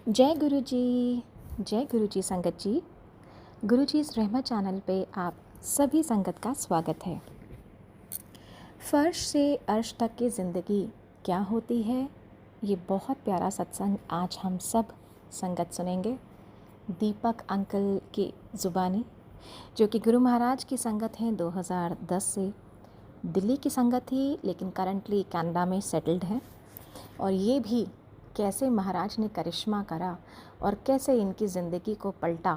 जय गुरु जी संगत जी। गुरु जी इस रहमत चैनल पे आप सभी संगत का स्वागत है। फर्श से अर्श तक की ज़िंदगी क्या होती है, ये बहुत प्यारा सत्संग आज हम सब संगत सुनेंगे दीपक अंकल की ज़ुबानी, जो कि गुरु महाराज की संगत हैं 2010 से। दिल्ली की संगत थी लेकिन करंटली कनाडा में सेटल्ड है। और ये भी कैसे महाराज ने करिश्मा करा और कैसे इनकी ज़िंदगी को पलटा,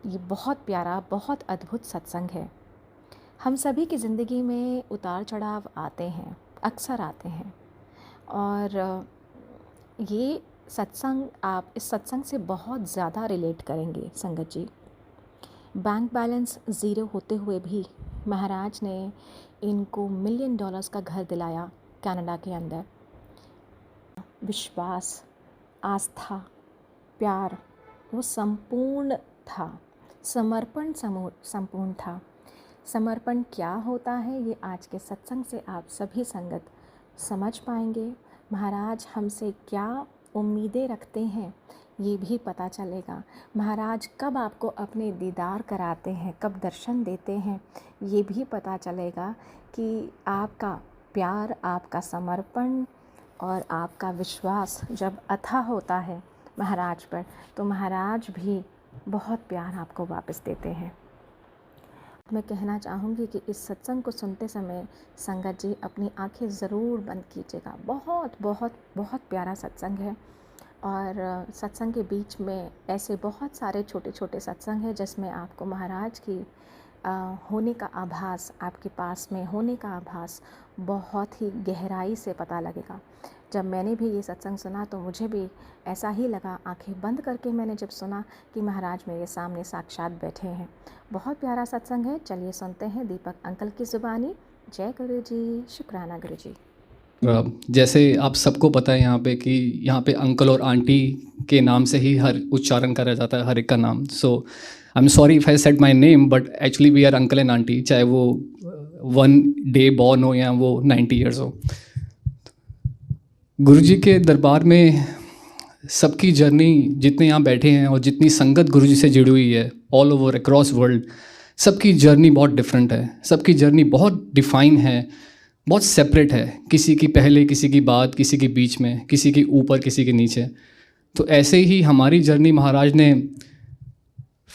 ये बहुत प्यारा बहुत अद्भुत सत्संग है। हम सभी की ज़िंदगी में उतार चढ़ाव आते हैं, अक्सर आते हैं, और ये सत्संग आप इस सत्संग से बहुत ज़्यादा रिलेट करेंगे संगत जी। बैंक बैलेंस ज़ीरो होते हुए भी महाराज ने इनको $1 मिलियन का घर दिलाया कनाडा के अंदर। विश्वास, आस्था, प्यार वो संपूर्ण था, समर्पण संपूर्ण था। समर्पण क्या होता है ये आज के सत्संग से आप सभी संगत समझ पाएंगे। महाराज हमसे क्या उम्मीदें रखते हैं ये भी पता चलेगा। महाराज कब आपको अपने दीदार कराते हैं, कब दर्शन देते हैं, ये भी पता चलेगा कि आपका प्यार, आपका समर्पण और आपका विश्वास जब अथाह होता है महाराज पर, तो महाराज भी बहुत प्यार आपको वापस देते हैं। मैं कहना चाहूँगी कि इस सत्संग को सुनते समय संगत जी अपनी आंखें ज़रूर बंद कीजिएगा। बहुत बहुत बहुत प्यारा सत्संग है। और सत्संग के बीच में ऐसे बहुत सारे छोटे छोटे सत्संग हैं जिसमें आपको महाराज की होने का आभास, आपके पास में होने का आभास बहुत ही गहराई से पता लगेगा। जब मैंने भी ये सत्संग सुना तो मुझे भी ऐसा ही लगा, आंखें बंद करके मैंने जब सुना कि महाराज मेरे सामने साक्षात बैठे हैं। बहुत प्यारा सत्संग है, चलिए सुनते हैं दीपक अंकल की ज़ुबानी। जय गुरु जी, शुक्राना गुरु जी। जैसे आप सबको पता है यहाँ पे कि यहाँ पे अंकल और आंटी के नाम से ही हर उच्चारण करा जाता है, हर एक का नाम। So I am sorry if I said my name, but actually we are uncle and aunty, चाहे वो 1 डे बॉर्न हो या वो 90 ईयर्स हो। गुरुजी के दरबार में सबकी जर्नी, जितने यहाँ बैठे हैं और जितनी संगत गुरुजी से जुड़ी हुई है ऑल ओवर अक्रॉस वर्ल्ड, सबकी जर्नी बहुत डिफरेंट है, सबकी जर्नी बहुत डिफाइन है, बहुत सेपरेट है। किसी की पहले, किसी की बाद, किसी के बीच में, किसी की ऊपर, किसी के नीचे। तो ऐसे ही हमारी जर्नी महाराज ने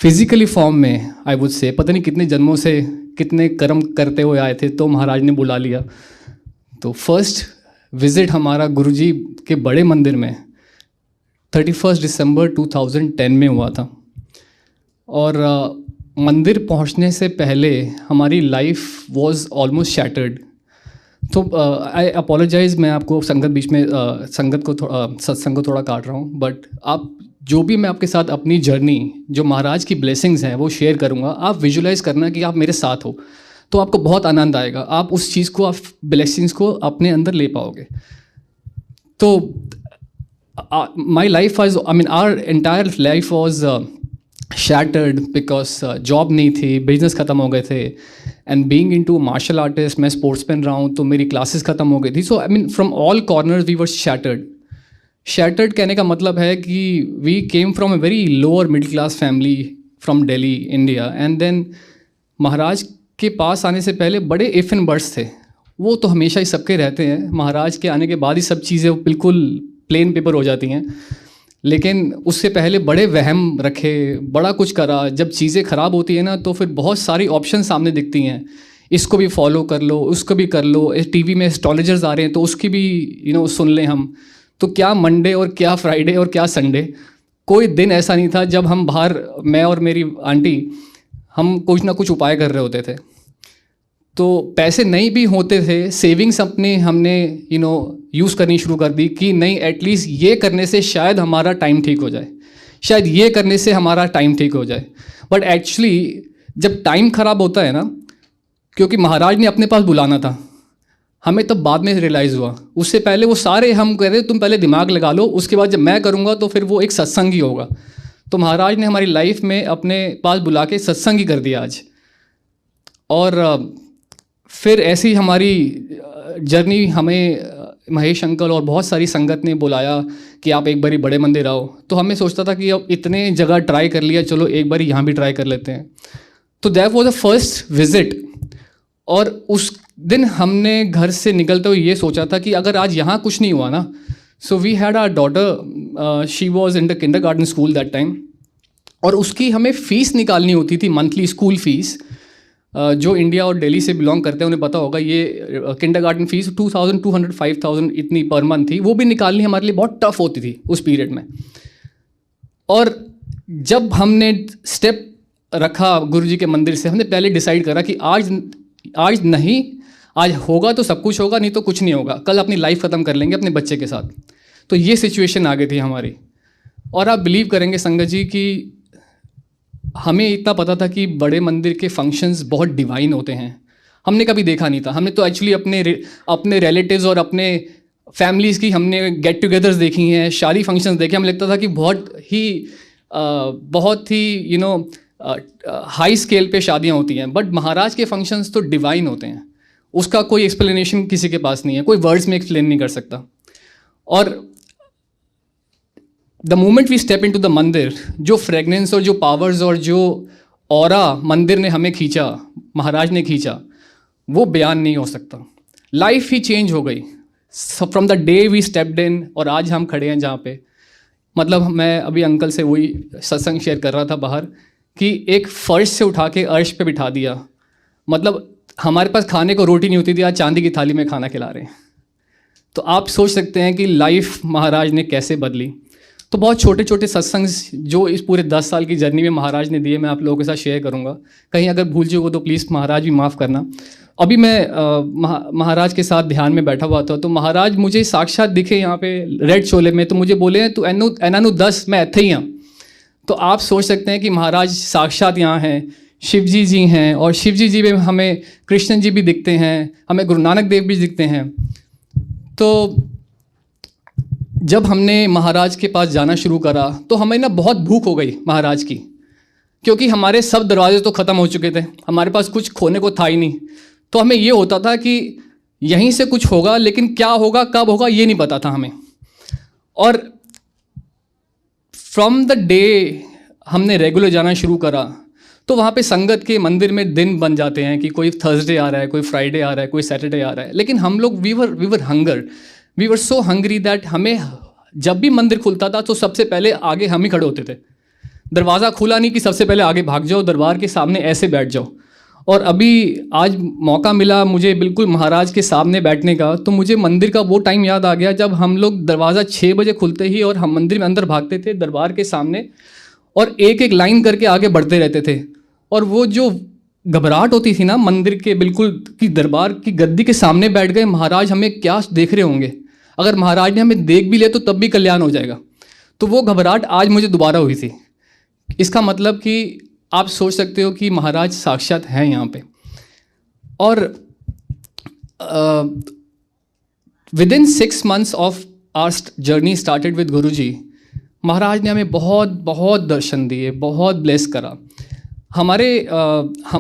फिज़िकली फॉर्म में, आई वुड से, पता नहीं कितने जन्मों से कितने कर्म करते हुए आए थे, तो महाराज ने बुला लिया। तो फर्स्ट विज़िट हमारा गुरुजी के बड़े मंदिर में 31 दिसंबर 2010 में हुआ था। और मंदिर पहुंचने से पहले हमारी लाइफ वाज ऑलमोस्ट शैटर्ड। तो आई अपोलोजाइज़, मैं आपको संगत बीच में संगत को सत्संग को थोड़ा काट रहा हूँ, बट आप जो भी मैं आपके साथ अपनी जर्नी, जो महाराज की ब्लेसिंग्स हैं वो शेयर करूँगा। आप विजुलाइज करना कि आप मेरे साथ हो, तो आपको बहुत आनंद आएगा। आप उस चीज़ को, आप ब्लेसिंग्स को अपने अंदर ले पाओगे। तो my life was, I mean our entire life was shattered because job नहीं थी, बिजनेस ख़त्म हो गए थे, and being into martial artist, मैं स्पोर्ट्समैन रहा हूँ, तो मेरी क्लासेस ख़त्म हो गई थी। So I mean from all corners we were shattered. Shattered कहने का मतलब है कि we came from a very lower middle class family from Delhi, India, and then Maharaj के पास आने से पहले बड़े इफ़ एंड बट्स थे। वो तो हमेशा ही सबके रहते हैं, महाराज के आने के बाद ही सब चीज़ें बिल्कुल प्लेन पेपर हो जाती हैं। लेकिन उससे पहले बड़े वहम रखे, बड़ा कुछ करा। जब चीज़ें ख़राब होती है ना, तो फिर बहुत सारी ऑप्शन सामने दिखती हैं, इसको भी फॉलो कर लो, उसको भी कर लो, टीवी में एस्ट्रोलॉजर्स आ रहे हैं तो उसकी भी सुन लें हम। तो क्या मंडे और क्या फ्राइडे और क्या संडे, कोई दिन ऐसा नहीं था जब हम बाहर, मैं और मेरी आंटी, हम कुछ ना कुछ उपाय कर रहे होते थे। तो पैसे नहीं भी होते थे, सेविंग्स अपने हमने यूज़ करनी शुरू कर दी कि नहीं, एटलीस्ट ये करने से शायद हमारा टाइम ठीक हो जाए, शायद ये करने से हमारा टाइम ठीक हो जाए। बट एक्चुअली जब टाइम ख़राब होता है ना, क्योंकि महाराज ने अपने पास बुलाना था, हमें तब बाद में रियलाइज़ हुआ। उससे पहले वो सारे हम कह रहे तुम पहले दिमाग लगा लो, उसके बाद जब मैं करूँगा तो फिर वो एक सत्संग ही होगा। तो महाराज ने हमारी लाइफ में अपने पास बुला के सत्संग ही कर दिया आज। और फिर ऐसी हमारी जर्नी हमें महेश अंकल और बहुत सारी संगत ने बुलाया कि आप एक बारी बड़े मंदिर आओ, तो हमें सोचता था कि अब इतने जगह ट्राई कर लिया, चलो एक बारी यहाँ भी ट्राई कर लेते हैं। तो that was the first visit. और उस दिन हमने घर से निकलते हुए ये सोचा था कि अगर आज यहाँ कुछ नहीं हुआ ना, so we had our daughter, she was in the kindergarten school that time, और उसकी हमें फ़ीस निकालनी होती थी, मंथली स्कूल फ़ीस। जो इंडिया और दिल्ली से बिलोंग करते हैं उन्हें पता होगा, ये किंडरगार्टन फ़ीस 2200 5000 इतनी पर मंथ थी। वो भी निकालनी हमारे लिए बहुत टफ होती थी उस पीरियड में। और जब हमने स्टेप रखा गुरुजी के मंदिर से, हमने पहले डिसाइड करा कि आज नहीं, आज होगा तो सब कुछ होगा, नहीं तो कुछ नहीं होगा। कल अपनी लाइफ ख़त्म कर लेंगे अपने बच्चे के साथ। तो ये सिचुएशन आ गई थी हमारी। और आप बिलीव करेंगे संगत जी कि हमें इतना पता था कि बड़े मंदिर के फंक्शंस बहुत डिवाइन होते हैं, हमने कभी देखा नहीं था। हमने तो एक्चुअली अपने रिलेटिव्स और अपने फैमिलीज़ की हमने गेट टुगेदर्स देखी हैं, शादी फंक्शंस देखे। हमें लगता था कि बहुत ही हाई स्केल पे शादियाँ होती हैं, बट महाराज के फंक्शंस तो डिवाइन होते हैं। उसका कोई एक्सप्लेनेशन किसी के पास नहीं है, कोई वर्ड्स में एक्सप्लेन नहीं कर सकता। और the moment we step into the mandir, जो फ्रेगनेंस और जो पावर्स और जो ऑरा मंदिर ने हमें खींचा, महाराज ने खींचा, वो बयान नहीं हो सकता। लाइफ ही चेंज हो गई from the day we stepped in, और आज हम खड़े हैं जहाँ पे। मतलब मैं अभी अंकल से वही सत्संग शेयर कर रहा था बाहर कि एक फर्श से उठा के अर्श पे बिठा दिया। मतलब हमारे पास खाने को रोटी नहीं होती थी, आज चांदी की थाली में खाना खिला रहे हैं। तो आप सोच सकते हैं कि लाइफ महाराज ने कैसे बदली। तो बहुत छोटे छोटे सत्संग जो इस पूरे 10 साल की जर्नी में महाराज ने दिए, मैं आप लोगों के साथ शेयर करूंगा। कहीं अगर भूल चूक हो तो प्लीज़ महाराज भी माफ़ करना। अभी मैं महाराज के साथ ध्यान में बैठा हुआ था, तो महाराज मुझे साक्षात दिखे यहाँ पे रेड चोले में। तो मुझे बोले तू एनानु 10 मैं इत्थे ही हाँ। तो आप सोच सकते हैं कि महाराज साक्षात यहाँ हैं, शिवजी जी हैं, और शिवजी जी में हमें कृष्ण जी भी दिखते हैं, हमें गुरु नानक देव भी दिखते हैं। तो जब हमने महाराज के पास जाना शुरू करा तो हमें ना बहुत भूख हो गई महाराज की, क्योंकि हमारे सब दरवाजे तो ख़त्म हो चुके थे, हमारे पास कुछ खोने को था ही नहीं। तो हमें ये होता था कि यहीं से कुछ होगा, लेकिन क्या होगा कब होगा ये नहीं पता था हमें। और फ्रॉम द डे हमने रेगुलर जाना शुरू करा, तो वहाँ पे संगत के मंदिर में दिन बन जाते हैं कि कोई थर्सडे आ रहा है, कोई फ्राइडे आ रहा है, कोई सैटरडे आ रहा है। लेकिन हम लोग we were so hungry that हमें जब भी मंदिर खुलता था तो सबसे पहले आगे हम ही खड़े होते थे। दरवाज़ा खुला नहीं कि सबसे पहले आगे भाग जाओ, दरबार के सामने ऐसे बैठ जाओ। और अभी आज मौका मिला मुझे बिल्कुल महाराज के सामने बैठने का, तो मुझे मंदिर का वो टाइम याद आ गया जब हम लोग दरवाज़ा 6 बजे खुलते ही और हम मंदिर में अंदर भागते थे दरबार के सामने, और एक एक लाइन करके आगे बढ़ते रहते थे। और वो जो घबराहट होती थी ना मंदिर के बिल्कुल कि दरबार की गद्दी के सामने बैठ गए, महाराज हमें क्या देख रहे होंगे, अगर महाराज ने हमें देख भी लिया तो तब भी कल्याण हो जाएगा। तो वो घबराहट आज मुझे दोबारा हुई थी। इसका मतलब कि आप सोच सकते हो कि महाराज साक्षात हैं यहाँ पे। और within 6 months of our journey started with Guruji, Maharaj ने हमें बहुत बहुत दर्शन दिए, बहुत ब्लेस करा। हमारे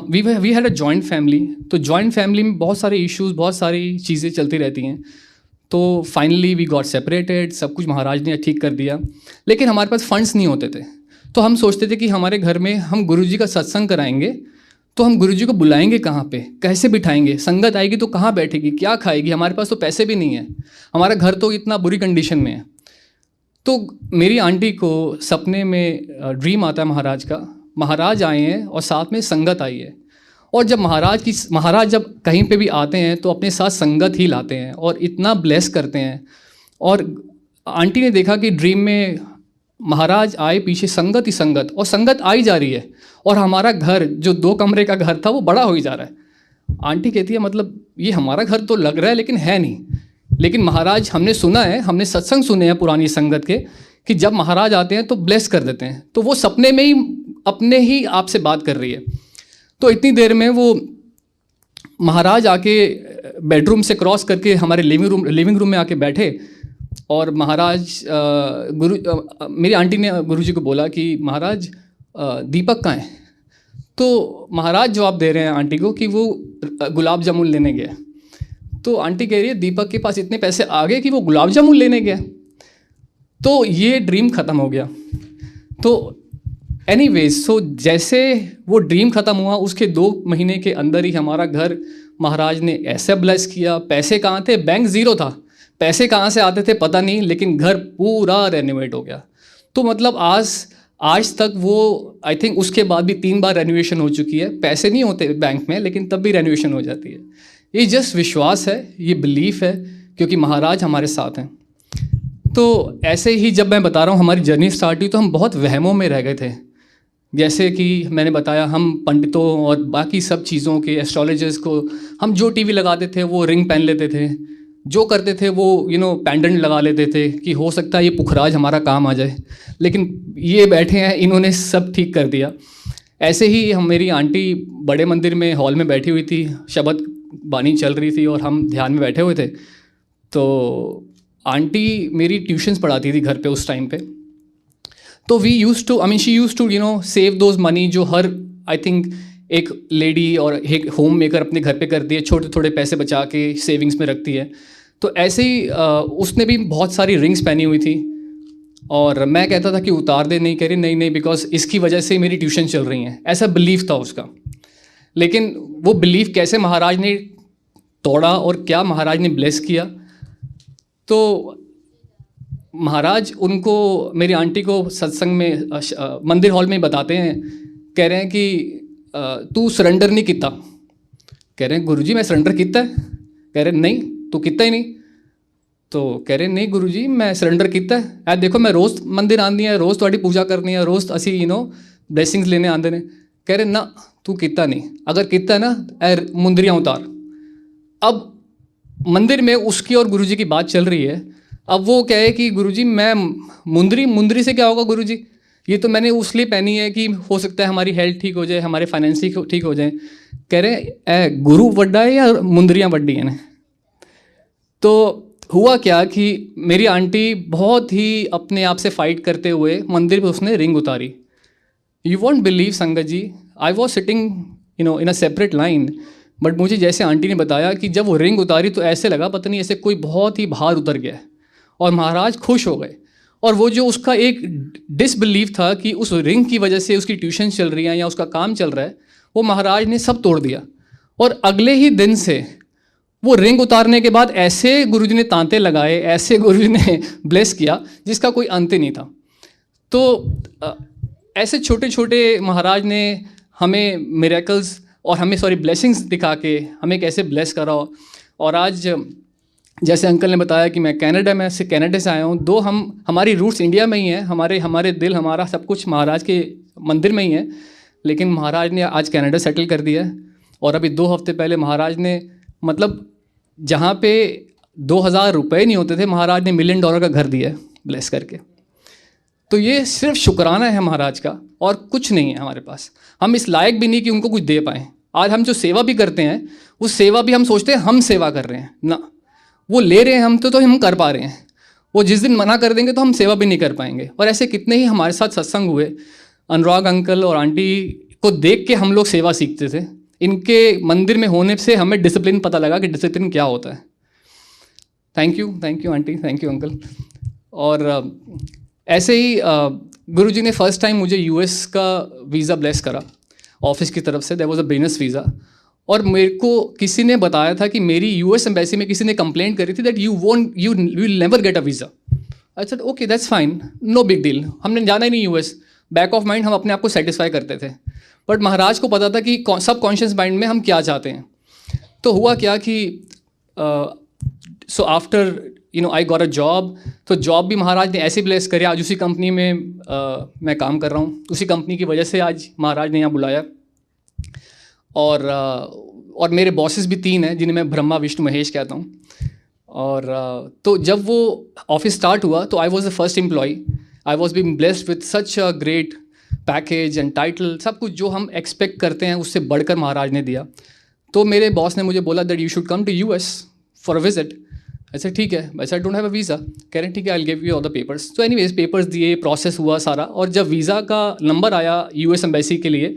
we had a joint family, तो जॉइंट फैमिली में बहुत सारे इश्यूज, बहुत सारी चीज़ें चलती रहती हैं। तो फाइनली वी गॉट सेपरेटेड, सब कुछ महाराज ने ठीक कर दिया। लेकिन हमारे पास फंड्स नहीं होते थे, तो हम सोचते थे कि हमारे घर में हम गुरुजी का सत्संग कराएंगे, तो हम गुरुजी को बुलाएंगे कहाँ पे, कैसे बिठाएंगे, संगत आएगी तो कहाँ बैठेगी, क्या खाएगी, हमारे पास तो पैसे भी नहीं है, हमारा घर तो इतना बुरी कंडीशन में है। तो मेरी आंटी को सपने में ड्रीम आता है महाराज का, महाराज आए हैं और साथ में संगत आई है। और जब महाराज जब कहीं पे भी आते हैं तो अपने साथ संगत ही लाते हैं और इतना ब्लेस करते हैं। और आंटी ने देखा कि ड्रीम में महाराज आए, पीछे संगत ही संगत, और संगत आई जा रही है, और हमारा घर जो 2 कमरे का घर था वो बड़ा हो ही जा रहा है। आंटी कहती है मतलब ये हमारा घर तो लग रहा है लेकिन है नहीं। लेकिन महाराज हमने सुना है, हमने सत्संग सुने हैं पुरानी संगत के कि जब महाराज आते हैं तो ब्लेस कर देते हैं। तो वो सपने में ही अपने ही आप से बात कर रही है। तो इतनी देर में वो महाराज आके बेडरूम से क्रॉस करके हमारे लिविंग रूम में आके बैठे, और महाराज मेरी आंटी ने गुरुजी को बोला कि महाराज दीपक कहाँ है। तो महाराज जवाब दे रहे हैं आंटी को कि वो गुलाब जामुन लेने गए। तो आंटी कह रही है दीपक के पास इतने पैसे आ गए कि वो गुलाब जामुन लेने गया। तो ये ड्रीम ख़त्म हो गया। तो एनीवेज, सो जैसे वो ड्रीम ख़त्म हुआ उसके 2 महीने के अंदर ही हमारा घर महाराज ने ऐसे ब्लेस किया। पैसे कहाँ थे? बैंक ज़ीरो था। पैसे कहाँ से आते थे पता नहीं, लेकिन घर पूरा रेनोवेट हो गया। तो मतलब आज तक वो आई थिंक उसके बाद भी 3 बार रेनोवेशन हो चुकी है। पैसे नहीं होते बैंक में, लेकिन तब भी रेनोवेशन हो जाती है। ये जस्ट विश्वास है, ये बिलीफ है, क्योंकि महाराज हमारे साथ हैं। तो ऐसे ही जब मैं बता रहा हूँ हमारी जर्नी स्टार्ट हुई तो हम बहुत वहमों में रह गए थे। जैसे कि मैंने बताया, हम पंडितों और बाकी सब चीज़ों के एस्ट्रोलॉजर्स को, हम जो टीवी लगाते थे वो रिंग पहन लेते थे, जो करते थे वो पेंडेंट लगा लेते थे कि हो सकता है ये पुखराज हमारा काम आ जाए। लेकिन ये बैठे हैं, इन्होंने सब ठीक कर दिया। ऐसे ही मेरी आंटी बड़े मंदिर में हॉल में बैठी हुई थी, शबद बानी चल रही थी और हम ध्यान में बैठे हुए थे। तो आंटी मेरी ट्यूशन्स पढ़ाती थी घर पे उस टाइम पे। तो we use to she use to save those money, जो हर आई थिंक एक लेडी और एक होम मेकर अपने घर पे करती है, छोटे थोड़े पैसे बचा के सेविंग्स में रखती है। तो ऐसे ही उसने भी बहुत सारी रिंग्स पहनी हुई थी और मैं कहता था कि उतार दे, नहीं कह रही नहीं बिकॉज इसकी वजह से मेरी ट्यूशन चल रही हैं। ऐसा बिलीफ था उसका। लेकिन वो बिलीफ कैसे महाराज ने तोड़ा और क्या महाराज ने ब्लेस किया। तो महाराज उनको, मेरी आंटी को सत्संग में मंदिर हॉल में बताते हैं, कह रहे हैं कि तू सरेंडर नहीं किता। कह रहे हैं गुरुजी मैं सरेंडर किता है। कह रहे नहीं तू किता ही नहीं। तो कह रहे नहीं गुरुजी मैं सरेंडर किता है। ऐ देखो मैं रोज़ मंदिर आंदी है, रोज़ तुम्हारी पूजा करनी है, रोज़ असी ब्लेसिंग्स लेने आते ने। कह रहे ना तू किता नहीं, अगर किता है ना ऐ मुंदरियाँ उतार। अब मंदिर में उसकी और गुरुजी की बात चल रही है। अब वो कहे कि गुरुजी मैं मुंदरी से क्या होगा गुरुजी, ये तो मैंने उसलिए पहनी है कि हो सकता है हमारी हेल्थ ठीक हो जाए, हमारे फाइनेंस ठीक हो जाए। कह रहे गुरु वड्डा है या मुंदरियाँ वड्डी हैं। तो हुआ क्या कि मेरी आंटी बहुत ही अपने आप से फाइट करते हुए मंदिर में उसने रिंग उतारी। You won't believe Sangat ji, I was sitting in a separate line, but मुझे जैसे आंटी ने बताया कि जब वो रिंग उतारी तो ऐसे लगा पता नहीं ऐसे कोई बहुत ही भार उतर गया और महाराज खुश हो गए। और वो जो उसका एक डिसबिलीव था कि उस रिंग की वजह से उसकी ट्यूशन चल रही है या उसका काम चल रहा है, वो महाराज ने सब तोड़ दिया। और अगले ही दिन से वो रिंग उतारने के बाद ऐसे गुरुजी ने तांते लगाए, ऐसे गुरुजी ने ब्लेस किया जिसका कोई अंत ही नहीं था। तो ऐसे छोटे छोटे महाराज ने हमें मिरेकल्स और हमें ब्लेसिंग्स दिखा के हमें कैसे ब्लेस करा। और आज जैसे अंकल ने बताया कि मैं कनाडा से आया हूँ, दो हमारी रूट्स इंडिया में ही हैं, हमारे दिल हमारा सब कुछ महाराज के मंदिर में ही है, लेकिन महाराज ने आज कनाडा सेटल कर दिया है। और अभी 2 हफ्ते पहले महाराज ने मतलब जहाँ पे 2000 रुपये नहीं होते थे, महाराज ने $1 मिलियन का घर दिया है ब्लेस करके। तो ये सिर्फ शुक्राना है महाराज का और कुछ नहीं है हमारे पास। हम इस लायक भी नहीं कि उनको कुछ दे पाएँ। आज हम जो सेवा भी करते हैं, उस सेवा भी हम सोचते हैं हम सेवा कर रहे हैं ना, वो ले रहे हैं हम तो हम कर पा रहे हैं। वो जिस दिन मना कर देंगे तो हम सेवा भी नहीं कर पाएंगे। और ऐसे कितने ही हमारे साथ सत्संग हुए। अनुराग अंकल और आंटी को देख के हम लोग सेवा सीखते थे। इनके मंदिर में होने से हमें डिसिप्लिन पता लगा कि डिसिप्लिन क्या होता है। Thank you aunty, thank you uncle. और ऐसे ही गुरुजी ने फर्स्ट टाइम मुझे यूएस का वीज़ा ब्लेस करा ऑफिस की तरफ से। There was a business visa. और मेरे को किसी ने बताया था कि मेरी यूएस एम्बेसी में किसी ने कंप्लेंट करी थी that you will never get a visa. I said okay that's fine, no big deal, हमने जाना ही नहीं यूएस। बैक ऑफ माइंड हम अपने आप को सेटिस्फाई करते थे, बट महाराज को पता था कि सब कॉन्शियस माइंड में हम क्या चाहते हैं। तो हुआ क्या कि so after I got a job. तो जॉब भी महाराज ने ऐसे ब्लेस करे। आज उसी कंपनी में मैं काम कर रहा हूँ। उसी कंपनी की वजह से आज महाराज ने यहाँ बुलाया। और मेरे बॉसेस भी 3 हैं जिन्हें मैं ब्रह्मा विष्णु महेश कहता हूँ। और तो जब वो ऑफिस स्टार्ट हुआ तो I was the first employee. I was being blessed with such a great package and title, सब कुछ जो हम एक्सपेक्ट करते हैं उससे बढ़कर महाराज ने दिया। तो मेरे बॉस ने मुझे बोला that you should come to US for a visit. ऐसे ठीक है, वैसे I don't have a visa. कह रहे हैं ठीक है, I will give you all the papers. तो एनीवेज पेपर्स दिए, प्रोसेस हुआ सारा। और जब वीज़ा का नंबर आया यूएस एम्बेसी के लिए,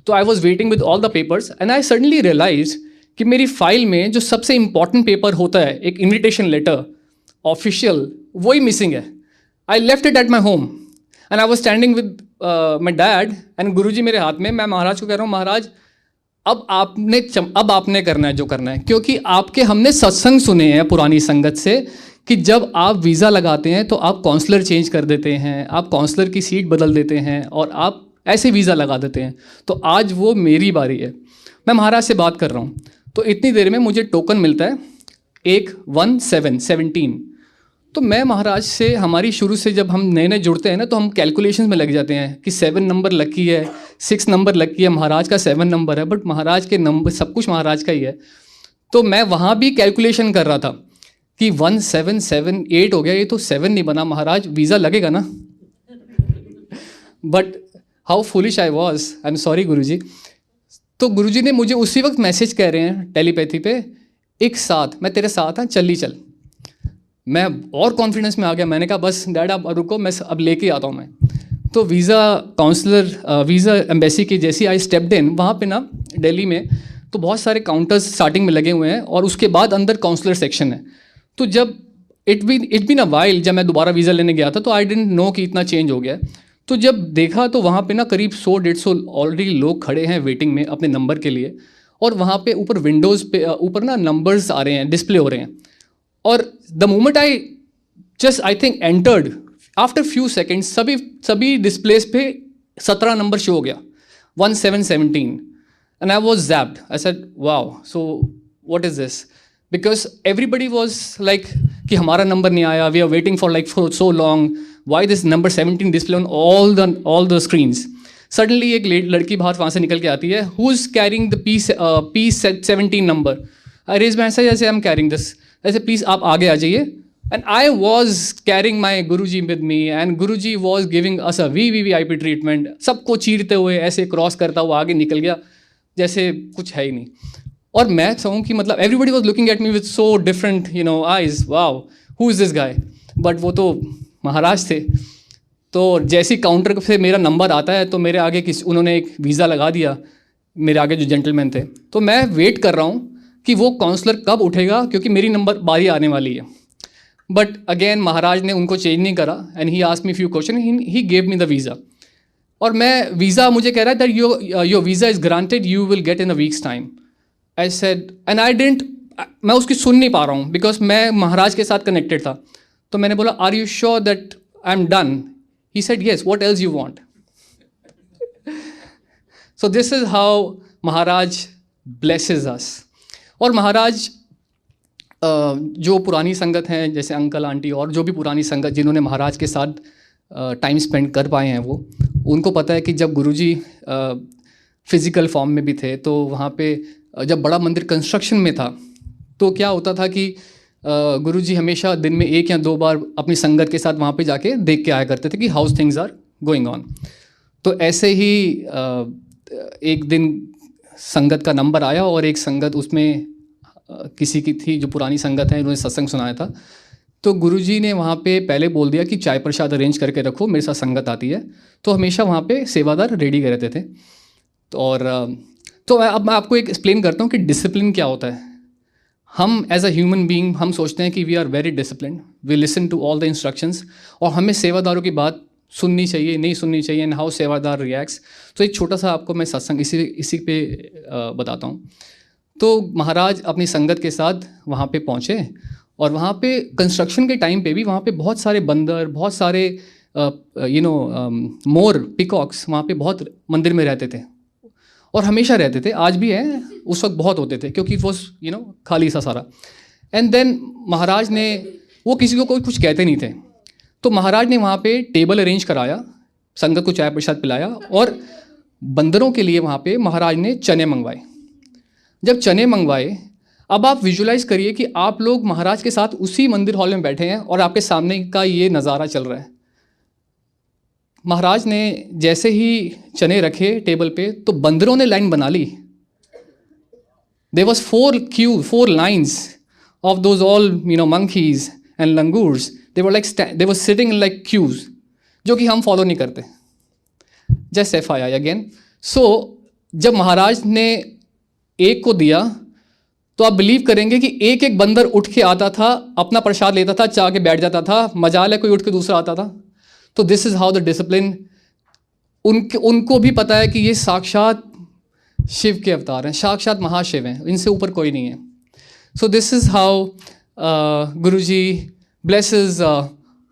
तो I was waiting with all the papers and I suddenly realise कि मेरी फाइल में जो सबसे इम्पॉर्टेंट पेपर होता है, एक इनविटेशन लेटर ऑफिशियल, वही मिसिंग है. I left it at my home and I was standing with my dad and Guruji मेरे हाथ में. मैं महाराज को कह रहा हूँ, महाराज अब आपने करना है जो करना है, क्योंकि आपके हमने सत्संग सुने हैं पुरानी संगत से कि जब आप वीज़ा लगाते हैं तो आप काउंसलर चेंज कर देते हैं, आप काउंसलर की सीट बदल देते हैं और आप ऐसे वीज़ा लगा देते हैं. तो आज वो मेरी बारी है. मैं महाराज से बात कर रहा हूँ, तो इतनी देर में मुझे टोकन मिलता है 17. तो मैं महाराज से, हमारी शुरू से जब हम नए नए जुड़ते हैं ना, तो हम कैलकुलेशंस में लग जाते हैं कि 7 नंबर लकी है, 6 नंबर लकी है, महाराज का 7 नंबर है, बट महाराज के नंबर सब कुछ महाराज का ही है. तो मैं वहाँ भी कैलकुलेशन कर रहा था कि 1778 हो गया, ये तो 7 नहीं बना, महाराज वीज़ा लगेगा ना. But how foolish I was, I am sorry Guruji. तो गुरुजी ने मुझे उसी वक्त मैसेज कह रहे हैं टेलीपैथी पे, एक साथ मैं तेरे साथ हाँ, चल ही चल. मैं और कॉन्फिडेंस में आ गया. मैंने कहा बस डैड आप रुको, मैं अब लेके आता हूँ मैं. तो वीज़ा काउंसलर, वीज़ा एम्बेसी की जैसी आई स्टेप्ड इन, वहाँ पे ना दिल्ली में तो बहुत सारे काउंटर्स स्टार्टिंग में लगे हुए हैं और उसके बाद अंदर काउंसलर सेक्शन है. तो जब इट बीन अ वाइल, जब मैं दोबारा वीज़ा लेने गया था तो आई डिडंट नो कि इतना चेंज हो गया. तो जब देखा तो वहाँ पे ना करीब 100-150 ऑलरेडी लोग खड़े हैं वेटिंग में अपने नंबर के लिए, और वहाँ पे ऊपर विंडोज़ पे ऊपर ना नंबर्स आ रहे हैं, डिस्प्ले हो रहे हैं. और the moment I think entered, after few seconds सभी डिस्प्लेस पे 17 नंबर शो हो गया, 1717. And I was zapped. I said wow, so what is this, because everybody was like कि हमारा नंबर नहीं आया, we are waiting for like for so long, why this number 17 display on all the screens. Suddenly एक लड़की बाहर वहाँ से निकल के आती है, who is carrying the P17 number. I raise my ऐसा जैसे आई एम कैरिंग दिस, ऐसे प्लीज़ आप आगे आ जाइए. And I was carrying my Guruji with me and Guruji was giving us a VVIP treatment. सबको चीरते हुए ऐसे क्रॉस करता हुआ आगे निकल गया जैसे कुछ है ही नहीं. और मैं चाहूँ कि मतलब everybody was looking at me with so different eyes, wow who is this guy. But वो तो महाराज थे. तो जैसी काउंटर से मेरा नंबर आता है तो मेरे आगे उन्होंने एक वीज़ा लगा दिया, मेरे आगे जो जेंटलमैन थे. तो मैं वेट कर रहा हूँ कि वो काउंसलर कब उठेगा, क्योंकि मेरी नंबर बारी आने वाली है. बट अगेन महाराज ने उनको चेंज नहीं करा and he asked me few question, he gave me the visa. और मैं वीज़ा, मुझे कह रहा है that your visa is granted, you will get in a weeks time. I said and I didn't, मैं उसकी सुन नहीं पा रहा हूँ बिकॉज मैं महाराज के साथ कनेक्टेड था. तो मैंने बोला are you sure that I am done. He said yes, what else you want. So this is how Maharaj blesses us. और महाराज जो पुरानी संगत हैं, जैसे अंकल आंटी और जो भी पुरानी संगत जिन्होंने महाराज के साथ टाइम स्पेंड कर पाए हैं, वो उनको पता है कि जब गुरुजी फिज़िकल फॉर्म में भी थे तो वहाँ पे जब बड़ा मंदिर कंस्ट्रक्शन में था तो क्या होता था कि गुरुजी हमेशा दिन में 1 या 2 बार अपनी संगत के साथ वहाँ पे जाके देख के आया करते थे कि how's things are going on. तो ऐसे ही एक दिन संगत का नंबर आया और एक संगत उसमें किसी की थी जो पुरानी संगत है, उन्होंने सत्संग सुनाया था. तो गुरुजी ने वहाँ पे पहले बोल दिया कि चाय प्रसाद अरेंज करके रखो, मेरे साथ संगत आती है. तो हमेशा वहाँ पे सेवादार रेडी रहते थे. तो अब मैं आपको एक एक्सप्लेन करता हूँ कि डिसिप्लिन क्या होता है. हम एज अ ह्यूमन बीइंग हम सोचते हैं कि we are very discipline, we listen to all the instructions, और हमें सेवादारों की बात सुननी चाहिए, नहीं सुननी चाहिए, एंड हाउ सेवादार रिएक्ट्स. तो एक छोटा सा आपको मैं सत्संग इसी पे बताता हूँ. तो महाराज अपनी संगत के साथ वहाँ पे पहुँचे और वहाँ पे कंस्ट्रक्शन के टाइम पे भी वहाँ पे बहुत सारे बंदर, बहुत सारे मोर, पिकॉक्स वहाँ पे बहुत मंदिर में रहते थे और हमेशा रहते थे, आज भी हैं. उस वक्त बहुत होते थे क्योंकि वो खाली सा सारा. एंड देन महाराज ने, वो किसी को कोई कुछ कहते नहीं थे, तो महाराज ने वहाँ पे टेबल अरेंज कराया, संगत को चाय प्रसाद पिलाया और बंदरों के लिए वहाँ पे महाराज ने चने मंगवाए. जब चने मंगवाए, अब आप विजुलाइज करिए कि आप लोग महाराज के साथ उसी मंदिर हॉल में बैठे हैं और आपके सामने का ये नज़ारा चल रहा है. महाराज ने जैसे ही चने रखे टेबल पे तो बंदरों ने लाइन बना ली. There was 4 lines of those all monkeys and langurs. they were sitting in like queues, जो कि हम फॉलो नहीं करते. Just FYI again. सो जब महाराज ने एक को दिया तो आप बिलीव करेंगे कि एक एक बंदर उठ के आता था, अपना प्रसाद लेता था, चाह के बैठ जाता था, मजाल है कोई उठ के दूसरा आता था। तो this is how the discipline, उनको भी पता है कि ये साक्षात शिव के अवतार हैं, साक्षात महाशिव हैं, इनसे ऊपर कोई नहीं है। सो this is how Guruji blesses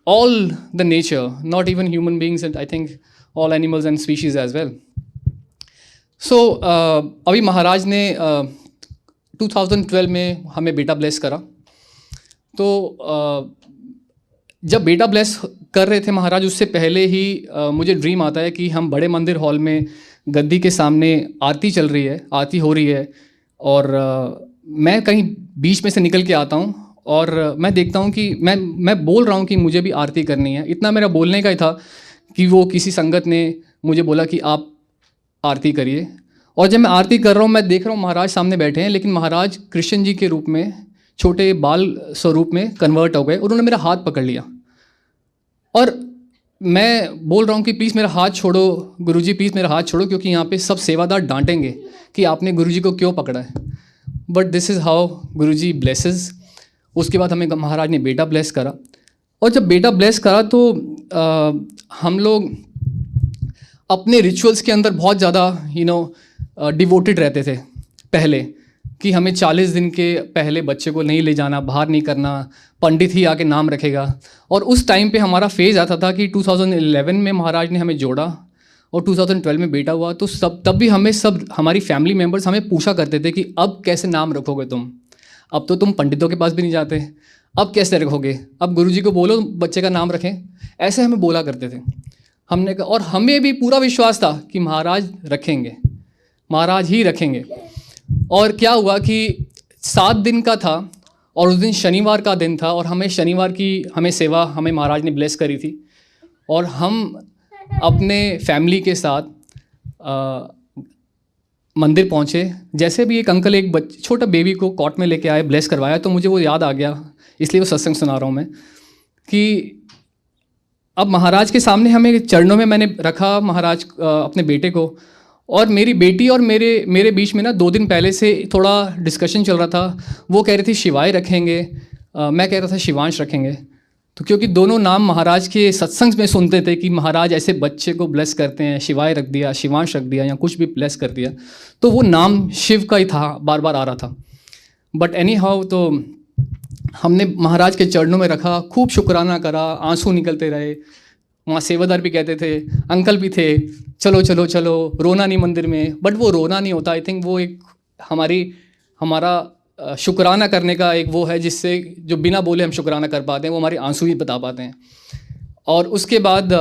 all the nature, not even human beings, and I think all animals and species as well. So अभी महाराज ने 2012 में हमें बेटा ब्लेस करा। तो जब बेटा ब्लेस कर रहे थे महाराज, उससे पहले ही मुझे ड्रीम आता है कि हम बड़े मंदिर हॉल में गद्दी के सामने आरती चल रही है, आरती हो रही है, और मैं कहीं बीच में से निकल के आता हूँ और मैं देखता हूँ कि मैं बोल रहा हूँ कि मुझे भी आरती करनी है। इतना मेरा बोलने का ही था कि वो किसी संगत ने मुझे बोला कि आप आरती करिए। और जब मैं आरती कर रहा हूँ, मैं देख रहा हूँ महाराज सामने बैठे हैं, लेकिन महाराज कृष्ण जी के रूप में, छोटे बाल स्वरूप में कन्वर्ट हो गए। उन्होंने मेरा हाथ पकड़ लिया और मैं बोल रहा हूँ कि प्लीज़ मेरा हाथ छोड़ो गुरुजी, प्लीज़ मेरा हाथ छोड़ो, क्योंकि यहाँ पे सब सेवादार डांटेंगे कि आपने गुरुजी को क्यों पकड़ा है। But this is how Guruji blesses. उसके बाद हमें महाराज ने बेटा ब्लेस करा, और जब बेटा ब्लेस करा तो हम लोग अपने रिचुअल्स के अंदर बहुत ज़्यादा डिवोटेड रहते थे पहले, कि हमें 40 दिन के पहले बच्चे को नहीं ले जाना, बाहर नहीं करना, पंडित ही आके नाम रखेगा। और उस टाइम पे हमारा फेज़ आता था कि 2011 में महाराज ने हमें जोड़ा और 2012 में बेटा हुआ। तो तब भी हमारी फैमिली मेम्बर्स हमें पूछा करते थे कि अब कैसे नाम रखोगे तुम, अब तो तुम पंडितों के पास भी नहीं जाते, अब कैसे रखोगे, अब गुरुजी को बोलो बच्चे का नाम रखें। ऐसे हमें बोला करते थे। हमने कहा, और हमें भी पूरा विश्वास था कि महाराज रखेंगे, महाराज ही रखेंगे। और क्या हुआ कि 7 दिन का था और उस दिन शनिवार का दिन था, और हमें शनिवार की सेवा हमें महाराज ने ब्लेस करी थी। और हम अपने फैमिली के साथ मंदिर पहुँचे। जैसे भी एक अंकल एक छोटा बेबी को कॉट में लेके आए, ब्लेस करवाया, तो मुझे वो याद आ गया, इसलिए वो सत्संग सुना रहा हूँ मैं, कि अब महाराज के सामने हमें चरणों में मैंने रखा महाराज अपने बेटे को। और मेरी बेटी और मेरे बीच में ना 2 दिन पहले से थोड़ा डिस्कशन चल रहा था। वो कह रही थी शिवाय रखेंगे, मैं कह रहा था शिवांश रखेंगे। तो क्योंकि दोनों नाम महाराज के सत्संग में सुनते थे कि महाराज ऐसे बच्चे को ब्लेस करते हैं, शिवाय रख दिया, शिवांश रख दिया, या कुछ भी ब्लेस कर दिया, तो वो नाम शिव का ही था, बार बार आ रहा था। बट एनी हाउ, तो हमने महाराज के चरणों में रखा, खूब शुक्राना करा, आंसू निकलते रहे। वहाँ सेवादार भी कहते थे, अंकल भी थे, चलो चलो चलो, रोना नहीं मंदिर में। बट वो रोना नहीं होता, आई थिंक वो एक हमारा शुक्राना करने का एक वो है, जिससे जो बिना बोले हम शुक्राना कर पाते हैं, वो हमारे आंसू ही बता पाते हैं। और उसके बाद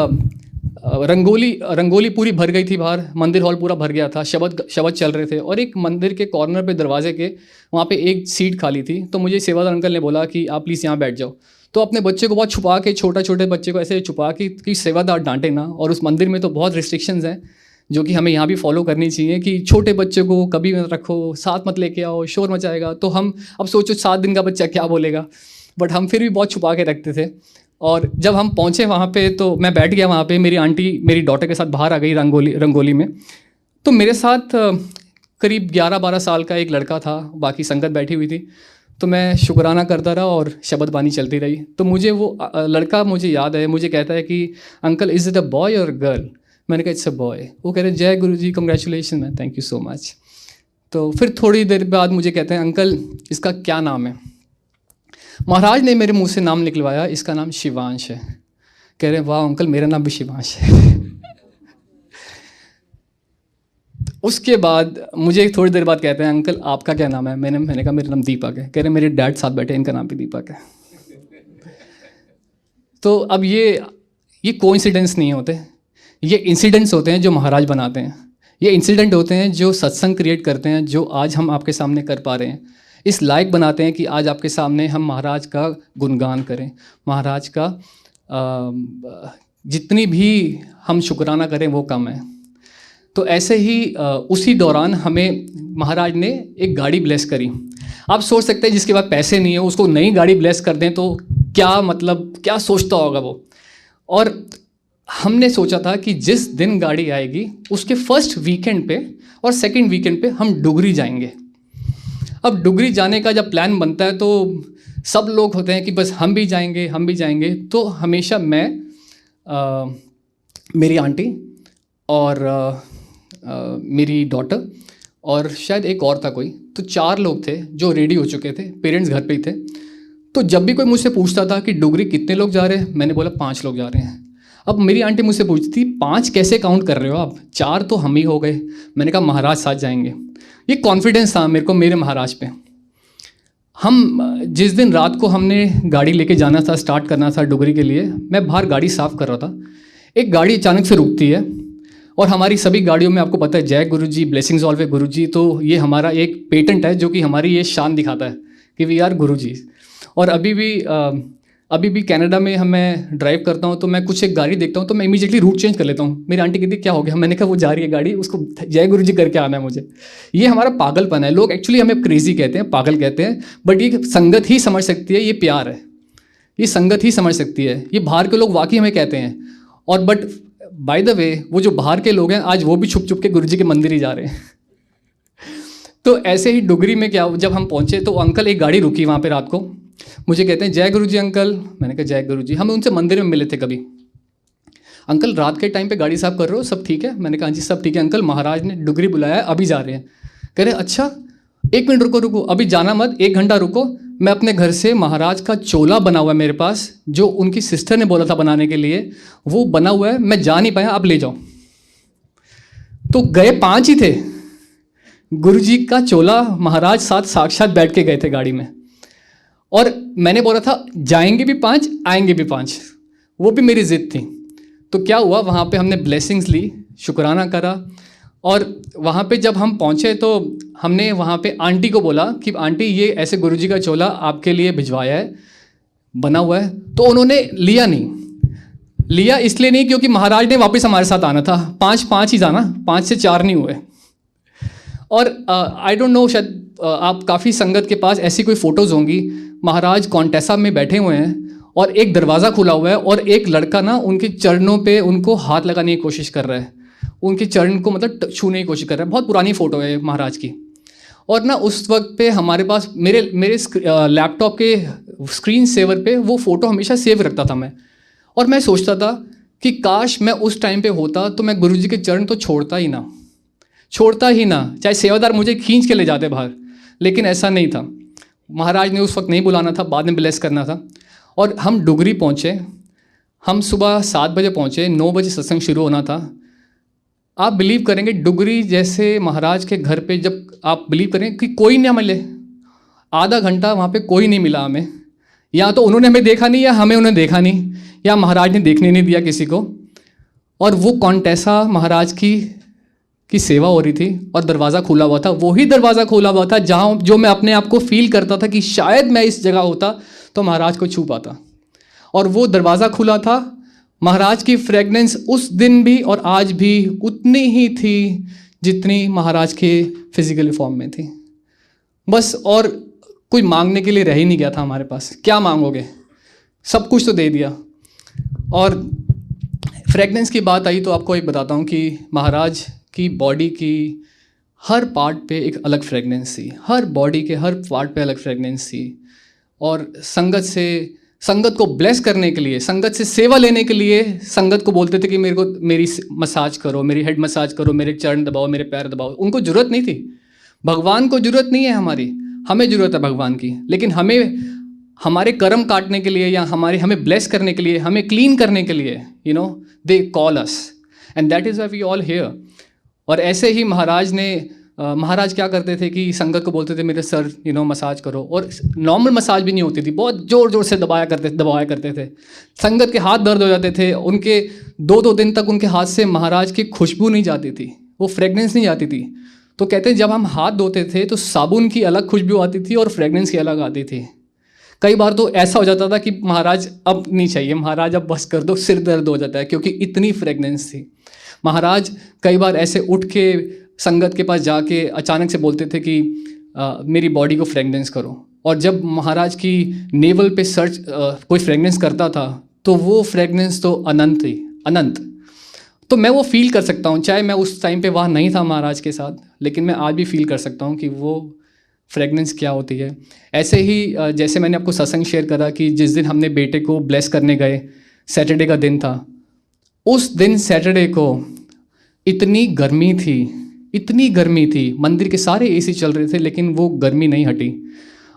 रंगोली पूरी भर गई थी बाहर, मंदिर हॉल पूरा भर गया था, शब्द चल रहे थे। और एक मंदिर के कॉर्नर पे दरवाजे के वहाँ पे एक सीट खाली थी, तो मुझे सेवादार अंकल ने बोला कि आप प्लीज़ यहाँ बैठ जाओ। तो अपने बच्चे को बहुत छुपा के, छोटे बच्चे को ऐसे छुपा के कि सेवादार डांटे ना। और उस मंदिर में तो बहुत रिस्ट्रिक्शंस हैं जो कि हमें यहाँ भी फॉलो करनी चाहिए, कि छोटे बच्चे को कभी मत रखो, साथ मत लेके आओ, शोर मचाएगा। तो हम अब सोचो 7 दिन का बच्चा क्या बोलेगा, बट हम फिर भी बहुत छुपा के रखते थे। और जब हम पहुँचे वहाँ पे, तो मैं बैठ गया वहाँ पे, मेरी आंटी मेरी डॉटर के साथ बाहर आ गई रंगोली में। तो मेरे साथ करीब 11-12 साल का एक लड़का था, बाकी संगत बैठी हुई थी। तो मैं शुक्राना करता रहा और शब्द बानी चलती रही। तो मुझे वो लड़का मुझे याद है, मुझे कहता है कि uncle is it a boy और गर्ल? मैंने कहा इट्स अ बॉय। वो कह रहे जय Guruji, congratulation man, thank you so much. तो फिर थोड़ी देर बाद मुझे कहते हैं अंकल इसका क्या नाम है? महाराज ने मेरे मुंह से नाम निकलवाया, इसका नाम शिवांश है। कह रहे वाह अंकल, मेरा नाम भी शिवांश है। उसके बाद मुझे थोड़ी देर बाद कहते हैं अंकल आपका क्या नाम है? मैंने कहा मेरा नाम दीपक है। कह रहे मेरे डैड साथ बैठे, इनका नाम भी दीपक है। तो अब ये कोइंसिडेंस नहीं होते, ये इंसिडेंट्स होते हैं जो महाराज बनाते हैं। ये इंसिडेंट होते हैं जो सत्संग क्रिएट करते हैं, जो आज हम आपके सामने कर पा रहे हैं, इस लायक बनाते हैं कि आज आपके सामने हम महाराज का गुणगान करें, महाराज का जितनी भी हम शुक्राना करें वो कम है। तो ऐसे ही उसी दौरान हमें महाराज ने एक गाड़ी ब्लेस करी। आप सोच सकते हैं जिसके पास पैसे नहीं है उसको नई गाड़ी ब्लेस कर दें तो क्या सोचता होगा वो। और हमने सोचा था कि जिस दिन गाड़ी आएगी उसके फर्स्ट वीकेंड पे और सेकंड वीकेंड पे हम डुगरी जाएंगे। अब डुगरी जाने का जब प्लान बनता है तो सब लोग होते हैं कि बस हम भी जाएंगे, हम भी जाएंगे। तो हमेशा मैं, मेरी आंटी और मेरी डॉटर और शायद एक और था कोई, तो 4 लोग थे जो रेडी हो चुके थे, पेरेंट्स घर पे ही थे। तो जब भी कोई मुझसे पूछता था कि डुगरी कितने लोग जा रहे हैं, मैंने बोला 5 लोग जा रहे हैं। अब मेरी आंटी मुझसे पूछती 5 कैसे काउंट कर रहे हो आप, 4 तो हम ही हो गए। मैंने कहा महाराज साथ जाएंगे। ये कॉन्फिडेंस था मेरे को मेरे महाराज पे। हम जिस दिन रात को हमने गाड़ी लेके जाना था, स्टार्ट करना था डुगरी के लिए, मैं बाहर गाड़ी साफ़ कर रहा था। एक गाड़ी अचानक से रुकती है और हमारी सभी गाड़ियों में आपको पता है जय गुरुजी, ब्लेसिंग्स ऑलवे गुरुजी, तो ये हमारा एक पेटेंट है जो कि हमारी ये शान दिखाता है कि वी आर गुरुजी। और अभी भी कनाडा में मैं ड्राइव करता हूँ तो मैं कुछ एक गाड़ी देखता हूँ तो मैं इमीडिएटली रूट चेंज कर लेता हूँ। मेरी आंटी कहती क्या हो गया, मैंने कहा वो जा रही है गाड़ी, उसको जय गुरुजी करके आना है मुझे। ये हमारा पागलपन है। लोग एक्चुअली हमें क्रेजी कहते हैं, पागल कहते हैं, बट ये संगत ही समझ सकती है, ये प्यार है, ये संगत ही समझ सकती है। ये बाहर के लोग वाकई हमें कहते हैं। और बट बाय द वे वो जो बाहर के लोग हैं आज वो भी छुप छुप के गुरुजी के मंदिर ही जा रहे हैं। तो ऐसे ही डुगरी में क्या, जब हम पहुँचे तो अंकल एक गाड़ी रुकी वहाँ पे रात को, मुझे कहते हैं जय गुरुजी अंकल। मैंने कहा जय गुरुजी। हम उनसे मंदिर में मिले थे कभी। अंकल रात के टाइम पे गाड़ी साफ कर रहे हो, सब ठीक है? मैंने कहा जी सब ठीक है अंकल, महाराज ने डुगरी बुलाया है, अभी जा रहे हैं। कह रहे अच्छा 1 मिनट रुको, अभी जाना मत, 1 घंटा रुको, मैं अपने घर से महाराज का चोला बना हुआ है मेरे पास, जो उनकी सिस्टर ने बोला था बनाने के लिए, वो बना हुआ है, मैं जा नहीं पाया, आप ले जाओ। तो गए 5 ही थे। गुरुजी का चोला महाराज साथ साक्षात बैठ के गए थे गाड़ी में। और मैंने बोला था जाएंगे भी 5, आएंगे भी 5, वो भी मेरी ज़िद थी। तो क्या हुआ, वहाँ पे हमने ब्लेसिंग्स ली, शुक्राना करा। और वहाँ पे जब हम पहुँचे तो हमने वहाँ पे आंटी को बोला कि आंटी ये ऐसे गुरुजी का चोला आपके लिए भिजवाया है, बना हुआ है। तो उन्होंने लिया नहीं। लिया इसलिए नहीं क्योंकि महाराज ने वापस हमारे साथ आना था, 5 ही जाना, 5 से 4 नहीं हुए। और आई डोंट नो, शायद आप काफ़ी संगत के पास ऐसी कोई फ़ोटोज़ होंगी, महाराज कॉन्टेसा में बैठे हुए हैं और एक दरवाज़ा खुला हुआ है और एक लड़का ना उनके चरणों पे उनको हाथ लगाने की कोशिश कर रहा है, उनके चरण को मतलब छूने की कोशिश कर रहा है। बहुत पुरानी फ़ोटो है महाराज की। और ना उस वक्त पे हमारे पास मेरे लैपटॉप के स्क्रीन सेवर पे वो फ़ोटो हमेशा सेव रखता था मैं। और मैं सोचता था कि काश मैं उस टाइम पे होता तो मैं गुरुजी के चरण तो छोड़ता ही ना, चाहे सेवादार मुझे खींच के ले जाते बाहर, लेकिन ऐसा नहीं था। महाराज ने उस वक्त नहीं बुलाना था, बाद में ब्लेस करना था। और हम डुगरी पहुँचे, हम सुबह 7 बजे पहुँचे, 9 बजे सत्संग शुरू होना था। आप बिलीव करेंगे डुगरी जैसे महाराज के घर पे जब आप बिलीव करें कि कोई ना मिले, आधा घंटा वहाँ पे कोई नहीं मिला हमें। या तो उन्होंने हमें देखा नहीं या हमें उन्हें देखा नहीं, या महाराज ने देखने नहीं दिया किसी को। और वो कॉन्टेसा महाराज की सेवा हो रही थी और दरवाज़ा खुला हुआ था। वही दरवाज़ा खुला हुआ था जहाँ जो मैं अपने आप को फील करता था कि शायद मैं इस जगह होता तो महाराज को छू पाता। और वो दरवाज़ा खुला था। महाराज की फ्रेगनेंस उस दिन भी और आज भी उतनी ही थी जितनी महाराज के फिजिकल फॉर्म में थी। बस और कोई मांगने के लिए रह ही नहीं गया था हमारे पास। क्या मांगोगे, सब कुछ तो दे दिया। और फ्रेगनेंस की बात आई तो आपको एक बताता हूँ कि महाराज की बॉडी की हर पार्ट पे एक अलग फ्रेगनेंस थी, हर बॉडी के हर पार्ट पे अलग फ्रेगनेंस थी। और संगत को ब्लेस करने के लिए, संगत से सेवा लेने के लिए संगत को बोलते थे कि मेरी मसाज करो, मेरी हेड मसाज करो, मेरे चरण दबाओ, मेरे पैर दबाओ। उनको ज़रूरत नहीं थी, भगवान को ज़रूरत नहीं है हमारी, हमें ज़रूरत है भगवान की। लेकिन हमें हमारे कर्म काटने के लिए या हमें ब्लेस करने के लिए, हमें क्लीन करने के लिए, they call us and that is why we all here. और ऐसे ही महाराज क्या करते थे कि संगत को बोलते थे मेरे सर मसाज करो। और नॉर्मल मसाज भी नहीं होती थी, बहुत ज़ोर ज़ोर से दबाया करते थे। संगत के हाथ दर्द हो जाते थे, उनके 2-2 दिन तक उनके हाथ से महाराज की खुशबू नहीं जाती थी, वो फ्रेगनेंस नहीं जाती थी। तो कहते हैं जब हम हाथ धोते थे तो साबुन की अलग खुशबू आती थी और फ्रेगनेंस की अलग आती थी। कई बार तो ऐसा हो जाता था कि महाराज अब नहीं चाहिए, महाराज अब बस कर दो, सिर दर्द हो जाता है, क्योंकि इतनी फ्रेगनेंस थी। महाराज कई बार ऐसे उठ के संगत के पास जाके अचानक से बोलते थे कि मेरी बॉडी को फ्रेगनेंस करो। और जब महाराज की नेवल पे कोई फ्रेगनेंस करता था तो वो फ्रेगनेंस तो अनंत थी, अनंत। तो मैं वो फील कर सकता हूँ, चाहे मैं उस टाइम पे वहाँ नहीं था महाराज के साथ, लेकिन मैं आज भी फील कर सकता हूँ कि वो फ्रेगनेंस क्या होती है। ऐसे ही जैसे मैंने आपको सत्संग शेयर करा कि जिस दिन हमने बेटे को ब्लेस करने गए, सैटरडे का दिन था, उस दिन सैटरडे को इतनी गर्मी थी, मंदिर के सारे एसी चल रहे थे लेकिन वो गर्मी नहीं हटी।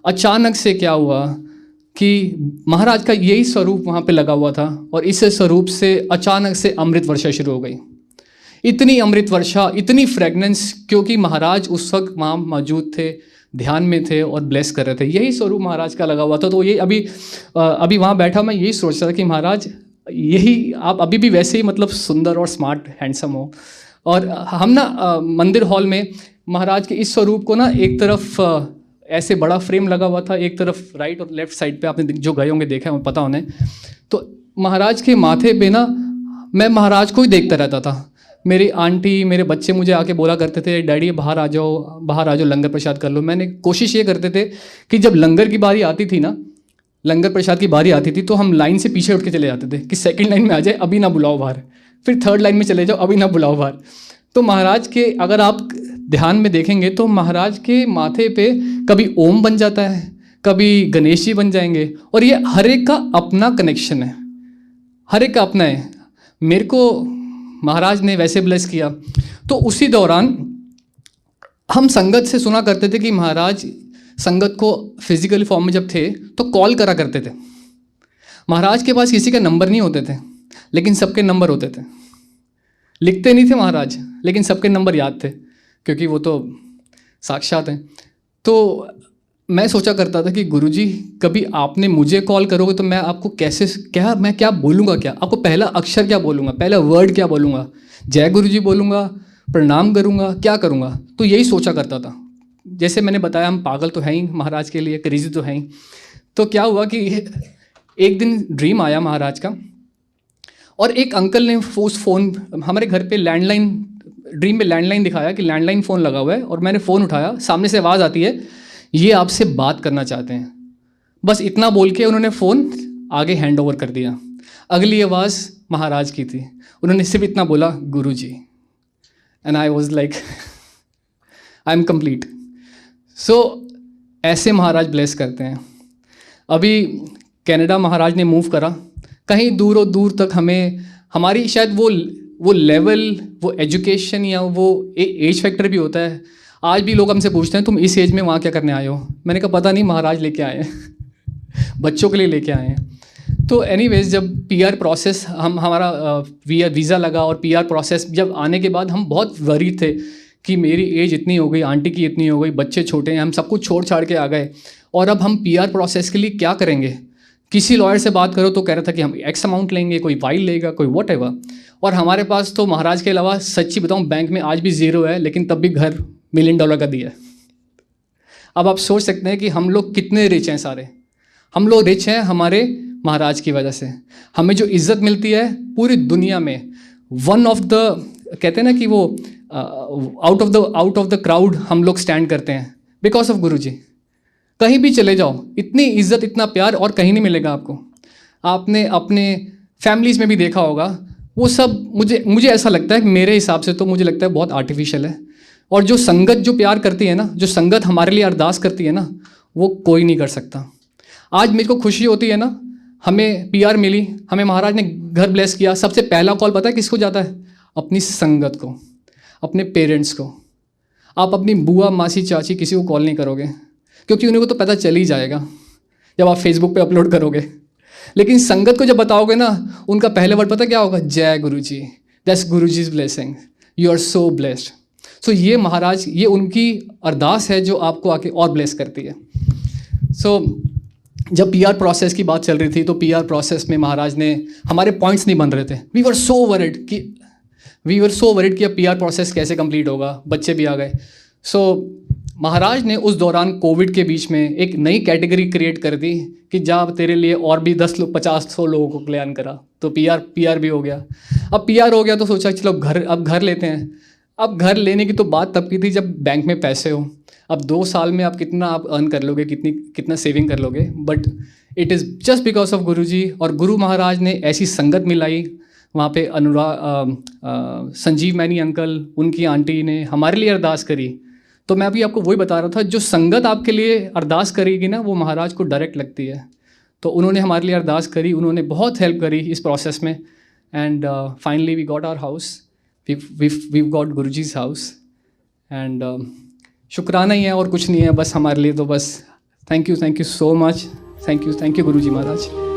अचानक से क्या हुआ कि महाराज का यही स्वरूप वहाँ पे लगा हुआ था और इस स्वरूप से अचानक से अमृत वर्षा शुरू हो गई। इतनी अमृत वर्षा, इतनी फ्रेगनेंस, क्योंकि महाराज उस वक्त वहाँ मौजूद थे, ध्यान में थे और ब्लेस कर रहे थे। यही स्वरूप महाराज का लगा हुआ था। तो ये अभी वहाँ बैठा मैं यही सोच रहा था कि महाराज यही आप अभी भी वैसे ही मतलब सुंदर और स्मार्ट हैंडसम हो। और हम ना मंदिर हॉल में महाराज के इस स्वरूप को ना एक तरफ ऐसे बड़ा फ्रेम लगा हुआ था, एक तरफ राइट और लेफ्ट साइड पे, आपने जो गए होंगे देखा है पता उन्हें। तो महाराज के माथे पे ना मैं महाराज को ही देखता रहता था। मेरी आंटी, मेरे बच्चे मुझे आके बोला करते थे, डैडी बाहर आ जाओ, लंगर प्रसाद कर लो। मैंने कोशिश ये करते थे कि जब लंगर की बारी आती थी ना, लंगर प्रसाद की बारी आती थी तो हम लाइन से पीछे उठ के चले जाते थे कि सेकंड लाइन में आ जाए, अभी ना बुलाओ बाहर, फिर थर्ड लाइन में चले जाओ, अभी ना बुलाओ बाहर। तो महाराज के अगर आप ध्यान में देखेंगे तो महाराज के माथे पे कभी ओम बन जाता है, कभी गणेश जी बन जाएंगे, और ये हर एक का अपना कनेक्शन है, हर एक का अपना है। मेरे को महाराज ने वैसे ब्लेस किया। तो उसी दौरान हम संगत से सुना करते थे कि महाराज संगत को फिजिकल फॉर्म में जब थे तो कॉल करा करते थे। महाराज के पास किसी के नंबर नहीं होते थे लेकिन सबके नंबर होते थे। लिखते नहीं थे महाराज लेकिन सबके नंबर याद थे, क्योंकि वो तो साक्षात हैं। तो मैं सोचा करता था कि गुरुजी कभी आपने मुझे कॉल करोगे तो मैं आपको कैसे मैं क्या बोलूँगा, क्या आपको पहला अक्षर क्या बोलूँगा, पहला वर्ड क्या बोलूँगा, जय गुरुजी बोलूँगा, प्रणाम करूँगा, क्या करूँगा। तो यही सोचा करता था। जैसे मैंने बताया हम पागल तो हैं ही महाराज के लिए, क्रेजी तो हैं ही। तो क्या हुआ कि एक दिन ड्रीम आया महाराज का, और एक अंकल ने उस फ़ोन, हमारे घर पे लैंडलाइन, ड्रीम में लैंडलाइन दिखाया कि लैंडलाइन फ़ोन लगा हुआ है, और मैंने फ़ोन उठाया, सामने से आवाज़ आती है, ये आपसे बात करना चाहते हैं। बस इतना बोल के उन्होंने फ़ोन आगे हैंड ओवर कर दिया। अगली आवाज़ महाराज की थी, उन्होंने सिर्फ इतना बोला, Guruji, and I was like I am complete. So ऐसे महाराज ब्लेस करते हैं। अभी कनाडा महाराज ने मूव करा, कहीं दूर दूर तक हमें हमारी शायद वो लेवल, वो एजुकेशन या वो एज फैक्टर भी होता है। आज भी लोग हमसे पूछते हैं तुम इस एज में वहाँ क्या करने आए हो। मैंने कहा पता नहीं, महाराज लेके आए हैं बच्चों के लिए लेके आए हैं। तो एनीवेज जब पीआर प्रोसेस हमारा वीज़ा लगा, और पीआर प्रोसेस जब आने के बाद हम बहुत वरीड थे कि मेरी एज इतनी हो गई, आंटी की इतनी हो गई, बच्चे छोटे हैं, हम सब कुछ छोड़ छाड़ के आ गए, और अब हम पीआर प्रोसेस के लिए क्या करेंगे। किसी लॉयर से बात करो तो कह रहा था कि हम एक्स अमाउंट लेंगे, कोई वाइल लेगा, कोई व्हाटएवर। और हमारे पास तो महाराज के अलावा सच्ची बताऊं बैंक में आज भी ज़ीरो है, लेकिन तब भी घर $1 मिलियन का दिया है। अब आप सोच सकते हैं कि हम लोग कितने रिच हैं। सारे हम लोग रिच हैं हमारे महाराज की वजह से। हमें जो इज्जत मिलती है पूरी दुनिया में, वन ऑफ द, कहते हैं ना कि वो आउट ऑफ द क्राउड हम लोग स्टैंड करते हैं बिकॉज ऑफ गुरुजी। कहीं भी चले जाओ, इतनी इज्जत, इतना प्यार और कहीं नहीं मिलेगा आपको। आपने अपने फैमिलीज़ में भी देखा होगा, वो सब मुझे ऐसा लगता है कि मेरे हिसाब से तो मुझे लगता है बहुत आर्टिफिशियल है। और जो संगत जो प्यार करती है ना, जो संगत हमारे लिए अरदास करती है ना, वो कोई नहीं कर सकता। आज मेरे को खुशी होती है ना, हमें पीआर मिली, हमें महाराज ने घर ब्लेस किया, सबसे पहला कॉल पता है किसको जाता है? अपनी संगत को, अपने पेरेंट्स को। आप अपनी बुआ, मासी, चाची किसी को कॉल नहीं करोगे, क्योंकि उन्हें को तो पता चल ही जाएगा जब आप फेसबुक पे अपलोड करोगे। लेकिन संगत को जब बताओगे ना, उनका पहले वर्ड पता क्या होगा? जय Guruji, that's Guruji's blessing, you are so blessed. So ये महाराज, ये उनकी अरदास है जो आपको आके और ब्लेस करती है। सो जब पीआर प्रोसेस की बात चल रही थी तो पीआर प्रोसेस में महाराज ने, हमारे पॉइंट्स नहीं बन रहे थे। वी वर सो वरिड कि अब पीआर प्रोसेस कैसे कंप्लीट होगा, बच्चे भी आ गए। सो महाराज ने उस दौरान कोविड के बीच में एक नई कैटेगरी क्रिएट कर दी कि जब तेरे लिए और भी 50-100 लोगों को कल्याण करा। तो पीआर भी हो गया। अब पीआर हो गया तो सोचा चलो अब घर लेते हैं। अब घर लेने की तो बात तब की थी जब बैंक में पैसे हो। अब 2 साल में आप कितना आप अर्न कर लोगे, कितना सेविंग कर लोगे। But it is just because of Guruji. और गुरु महाराज ने ऐसी संगत मिलाई वहाँ पे। संजीव मैनी अंकल, उनकी आंटी ने हमारे लिए अरदास करी। तो मैं अभी आपको वही बता रहा था, जो संगत आपके लिए अरदास करेगी ना, वो महाराज को डायरेक्ट लगती है। तो उन्होंने हमारे लिए अरदास करी, उन्होंने बहुत हेल्प करी इस प्रोसेस में, and finally we got our house, we got Guruji's house, and शुक्राना ही है और कुछ नहीं है बस हमारे लिए। तो बस thank you so much, thank you Guruji Maharaj.